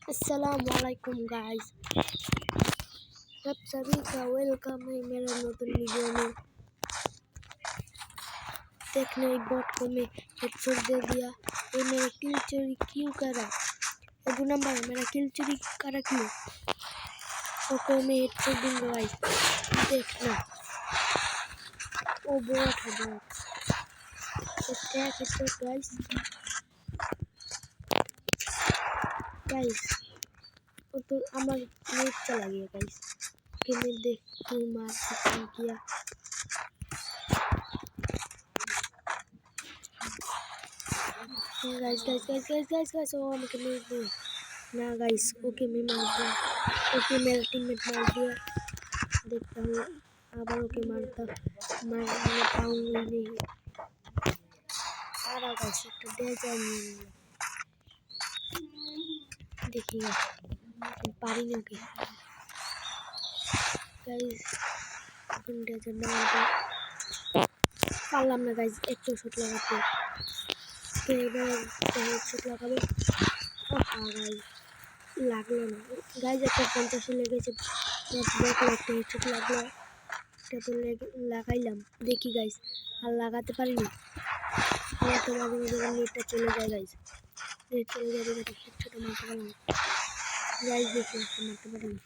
अस्सलामुअलैकुम गाइस, सब सभी का वेलकम है मेरे नতুन वीडियो में। देखने एक बॉट को मैं हेडशॉट दे दिया। ये मेरा किल चोरी क्यों करा? ये 2 नंबर मेरा किल चोरी करा क्यों? ओको मैं हेडशॉट दूंगा गाइस, देखना। वो बॉट है बॉट। तो क्या हेडशॉट गाइस वो तो আমার नेट चला गया गाइस कि मैं देखती हूँ मार सकती किया। गाइस वो हमको नहीं दो ना गाइस। ओके मैं मार दिया। ओके मेरा टीममेट मार दिया। देखता हूँ आबार ओके मारता मार पाऊंगा नहीं। सारा गाइस एक दे जाए देखिएगा पारी नहीं ओके गाइस अपन दे जाना पारलाम ना गाइस। एक तो शॉट लगाते हेडशॉट लगाबो। गाइस লাগলো না গাইস। একটা 50 লেগেছে দেখলো একটা হেডশট লাগলো। এটা তো লাগাইলাম দেখি গাইস আর লাগাতে পারিনি। আমার তো মাঝে মাঝে নেটটা চলে যায় গাইস। নেট চলে যাবে এটা হেডশট মারতে পারলাম গাইস। দেখি মারতে পারিনি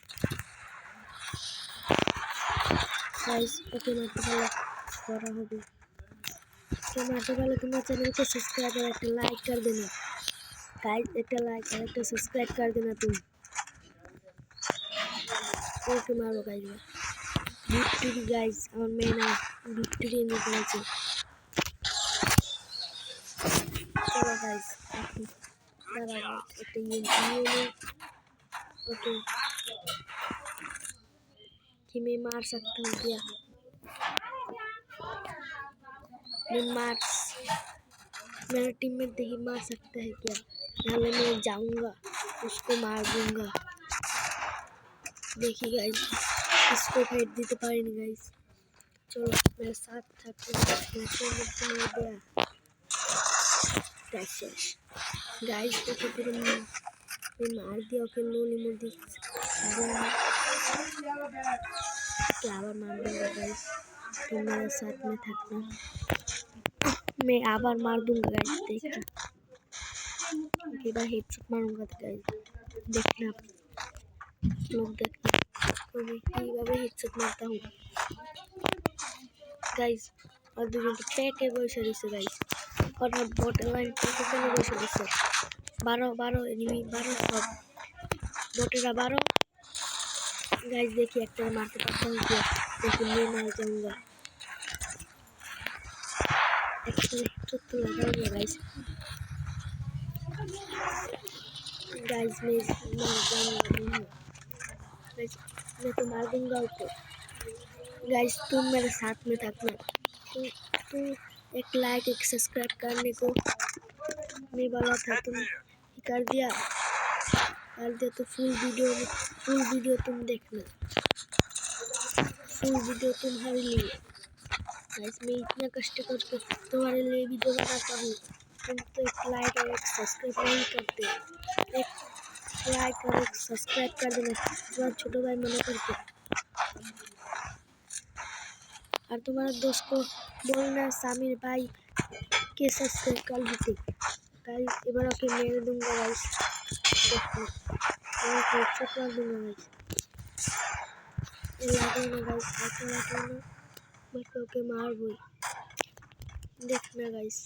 गाइस। ओके मारते पारले करा होबे। तो मारते पारले तुम्हारे चैनल को सब्सक्राइब और एक लाइक कर देना गाइस। एक लाइक और एक सब्सक्राइब कर देना तुम। ओके मारो गाइस। विक्ट्री गाइस और मेन विक्ट्री नहीं पड़े। चलो गाइस ओके कि मैं मार सकता हूँ क्या? मैं मेरा टीममेट देखिए मार सकता है क्या? नाले मैं जाऊंगा उसको मार दूंगा। देखिए गाइस इसको फेंक दी तो पारी नहीं गाइस। चलो मेरे साथ था गाइस तो फिर मैं मार दिया। ओके लोली मुर्दी क्या आबार मार दूंगा गाइस। तो मेरे साथ में थकना मैं आबार मार दूंगा गाइस। देखना एक बार हेडशॉट मारूंगा तो गाइस देखना लोग देखना तो मैं কিভাবে হেডশট মারता हूँ गाइस। और দুজন তো প্যাকে বসে রয়েছে গাইস। और বট লাইন প্যাকে কেন বসে রয়েছে? 12 এনিমি 12 সব বটেরা 12 गाइस। देखिए एक तरह मारते पारता हूँ क्या? देखिए मैं मार जाऊंगा एक तो लगाऊंगा गाइस। गाइस मैं मार जाऊंगा गाइस। मैं तो मार दूंगा उसको गाइस। तुम मेरे साथ में थकना। तुम एक लाइक एक सब्सक्राइब करने को मैं बोला था तुम कर दिया तो फुल वीडियो तुम देखना। फुल वीडियो तुम्हारे लिए गाइस। मैं इतना कष्ट करके तुम्हारे लिए वीडियो बनाता हूँ। तुम तो एक लाइक और एक सब्सक्राइब नहीं करते। एक लाइक और एक सब्सक्राइब कर देना तुम्हारा छोटो भाई मना करके। और तुम्हारे दोस्त को बोलना सामिर भाई के सब्सक्राइब कर देते गाइस। এবার ওকে মেরে दूंगा गाइस। देखो मैं हेडशॉट मार दूंगा गाइस। ये लगे ना गाइस आके ना बस ओके मार बोल देखना गाइस।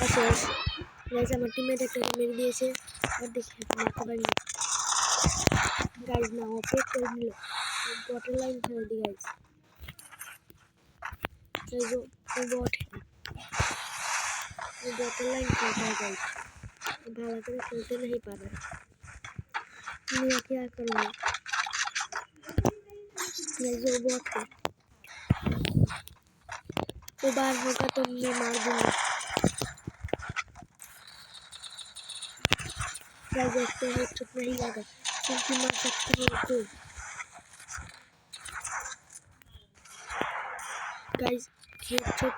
अच्छा गाइस আমার টিমমেট একটা মেরে দিয়েছে আর দেখি মারতে পারি गाइस ना ओके कर दिल बॉटल लाइन ছেড়ে দি गाइस। जो बॉट है वो बॉटल लाइन खेलता है गाइस। भाला कर खेलते नहीं पा रहा मैं क्या करूँगा गाइस। वो बॉट है वो बार होगा तो मैं मार दूंगा गाइस। देखते हैं हेडशॉट नहीं लगा क्योंकि मार सकता हूँ तो गाइस हेडशॉट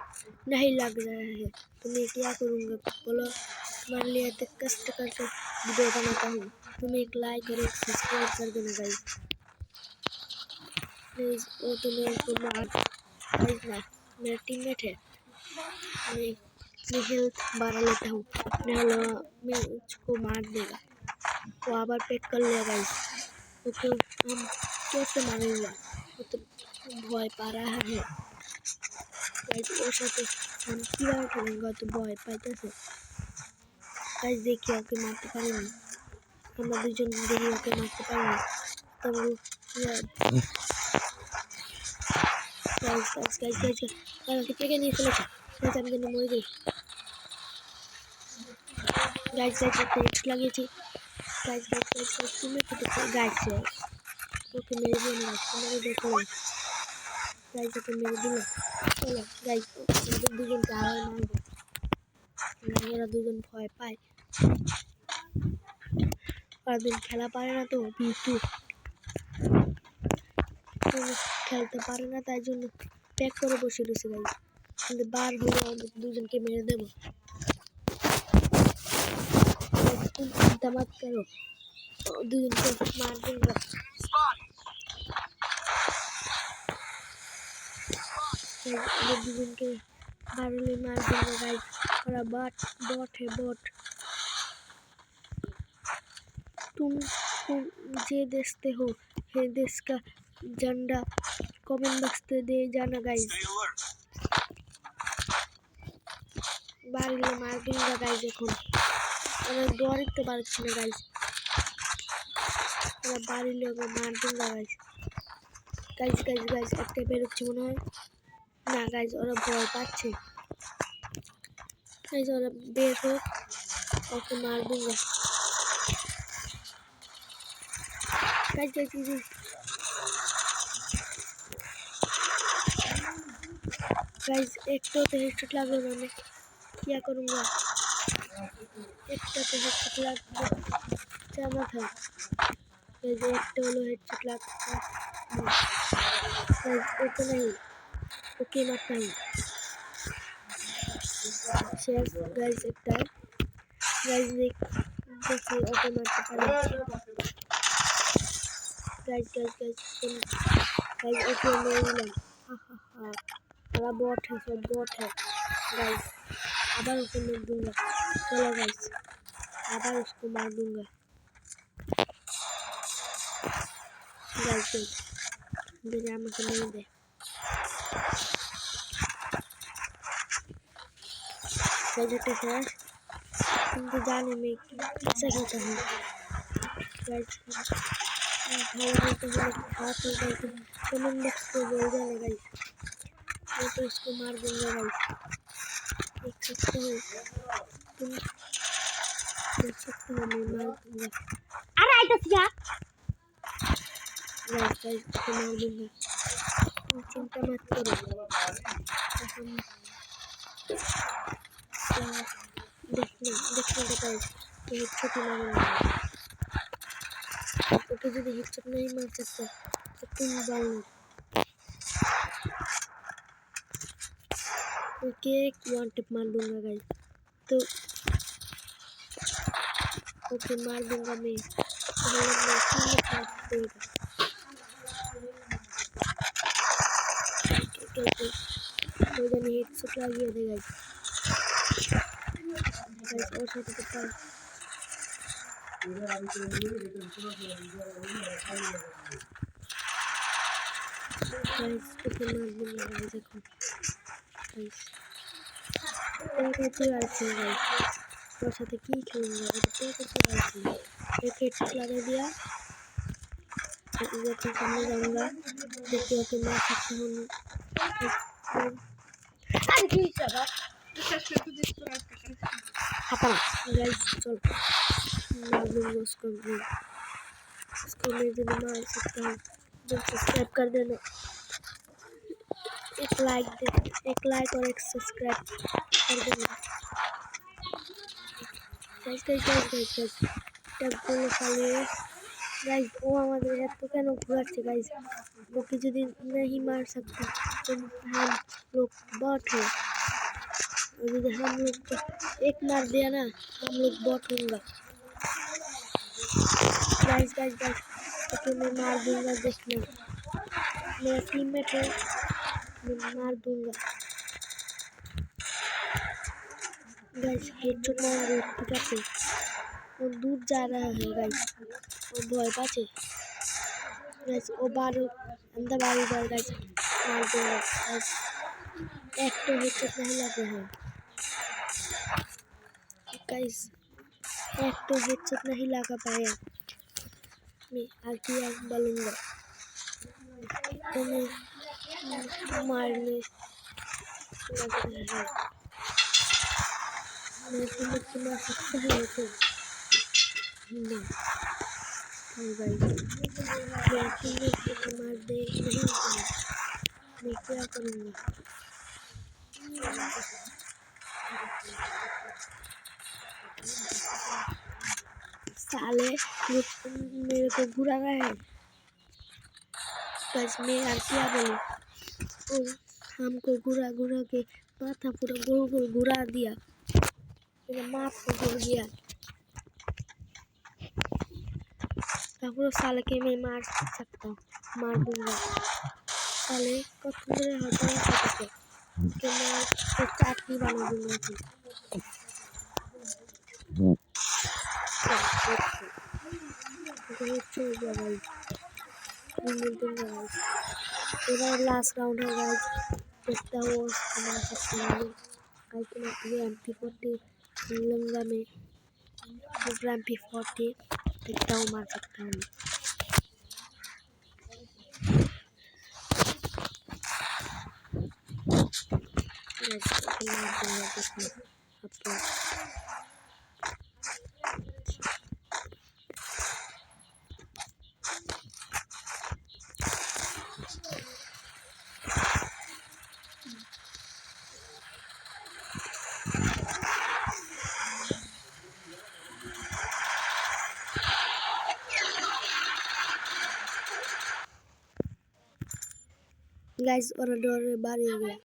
नहीं लग रहा है तो मैं क्या करूँगा बोलो, तुम्हारे लिए इतने कष्ट करके वीडियो बनाता हूँ। तुम एक लाइक और एक सब्सक्राइब कर देना गाइस प्लीज़। वो तो मेरे को मार गाइस ना, मेरा टीममेट है, मैं हेल्थ बढ़ा लेता हूँ, मैं उसको मार देगा। वो आবার पैक कर लिया गाइस, ओके हम कैसे मारेंगे, वो तो भय पा रहा है गाइस। ওর সাথে हम কীভাবে খেলেंगे, तो ভয় পাইতেছে গাইস। দেখি ওকে মারতে পারিনি, আমরা দুজন দেখি ওকে মারতে পারিনি। তবে গাইস গাইস গাইস গাইস আমাকে পেকে নিয়ে ফেলেছে গাইস, আমি কিন্তু মরে যাই গাইস। গাইস একটা হেড লাগিয়েছি গাইস গাইস গাইস গাইস, তুমি কেটেছে গাইস। ওকে মেরে দিন গাইস, তোমাকে দেখো গাইস, ওকে মেরে দিল। চলো গাইস, আমাদের দুজনকে আবার মারবো, ওরা দুজন ভয় পায়, ওরা দুজন খেলা পারে না, তো বিটু খেলতে পারে না, তাই জন্য প্যাক করে বসে রয়েছে গাইস। কিন্তু বার হলে আমাদের দুজনকে মেরে দেবো। तुम चिंता मत करो, দুজনকে মার দেবো। দুজনকে बारले मार देंगे गाइस, और बॉट है बॉट। तुम जे देखते हो हे देश का झंडा कमेंट बॉक्स में दे जाना गाइस। बारले मार दूंगा गाइस, এখন আমরা দৌড়াতে পারছি না গাইস, আমরা বাড়িলে ওকে মার दूंगा गाइस। গাইস গাইস গাইস একটা বেরোচ্ছে মনে হয়, না গাইস ওরা ভয় পাচ্ছে গাইস, ওরা বের হোক, ওকে মার दूंगा गाइस गाइस गाइस। एक तो हेडशॉट लगा मैंने, क्या करूँगा, एक तो हेडशॉट लग जाना था गाइस, एक तो हेडशॉट लग गाइस, वो तो नहीं, ओके मरता हूँ शेफ गाइस। एक टाइम गाइस देखिए ओके मारते पारे guys guys guys guys, okay मेरे दिलाम, हा हा हा, ওরা বট है, सब बॉट है गाइस। আবার ওকে मार दूंगा, चलो गाइस আবার उसको मार दूंगा गाइस। देखिए আমাকে মেরে दे गाइस। একটা শেষ, কিন্তু জানি मैं कैसे खेलता हूँ गाइस। ভালো খেলতে হলে খারাপ খেলते हैं कमेंट बॉक्स पे बोल देना गाइस, मैं तो इसको मार दूंगा गाइस। देख सकते हो तुम, देख सकते हो मैं मार दूंगा। अरे आई तो क्या गाइस गाइस, इसको मार दूंगा, तुम चिंता मत करो। हम देखना देखना गाइस, ये छोटी मारूंगा, ओके जो हेडशॉट नहीं मार सकता तो तुम बोलो, ओके वन टिप मार दूंगा गाइस। तो ओके मार दूंगा मैं, कोई जाने हेडशॉट लगी है गाइस गाइस। और साथ करता है गाइस, ओके मार दूंगा गाइस। देखो गाइस एक चला रही गाइस, और साथ की खेलूंगा, एक चला रही, एक हेडशॉट लगा दिया, इधर सामने जाऊंगा, देखिए ओके मार सकता हूँ। गाइस चल मार दूंगा उसको मैं मार सकता हूँ। तो सब्सक्राइब कर देना, एक लाइक और एक सब्सक्राइब कर देना guys guys guys guys guys. Tag बोलो खाली गाइस, वो हमारे एत केन घुराচ্ছে गाइस, ओके यदि नहीं मार सकता तो हम लोग बॉट है और यदि हम लोग को एक मार दिया ना हम लोग बॉट होंगे। गाइस गाइस गाइस ओके मैं मार दूंगा, देखना मेरा टीममेट है, मैं मार दूंगा। गाइस हेडशॉट मारूंगा, ठीक है वो दूर जा रहा है गाइस, वो भय पाचे गाइस, वो बार अंदर बार गाइस मार दूंगा गाइस। एक तो हेडशॉट नहीं लगे हैं गाइस, एक तो हेडशॉट नहीं लगा पाया, मैं आरपीआर डालूंगा तो मैं मारने लग रहा है। मैं टीममेट को मार सकता है तो नहीं गाइस, मैं टीममेट को मार दे नहीं पाया, मैं क्या करूँगा। साले मेरे को घुरा रहा है गाइस, मैं यार क्या बोलूं, और हमको घुरा घुरा के माथा पूरा गोल गोल घुरा दिया, मेरा माथा गिर गया। पूरा साले के मैं मार सकता हूँ, मार दूंगा साले को थोड़े हटा सकते के मार तो चाटनी बना दूंगा थी। बहुत छोड़ दिया भाई, दूंगा गाइस, मेरा लास्ट राउंड है गाइस, देखता हूँ मार सकता हूँ गाइस। मैं MP40 लूंगा, मैं MP40 देखता हूँ मार सकता हूँ। गाइस और डोर बारी हो गया।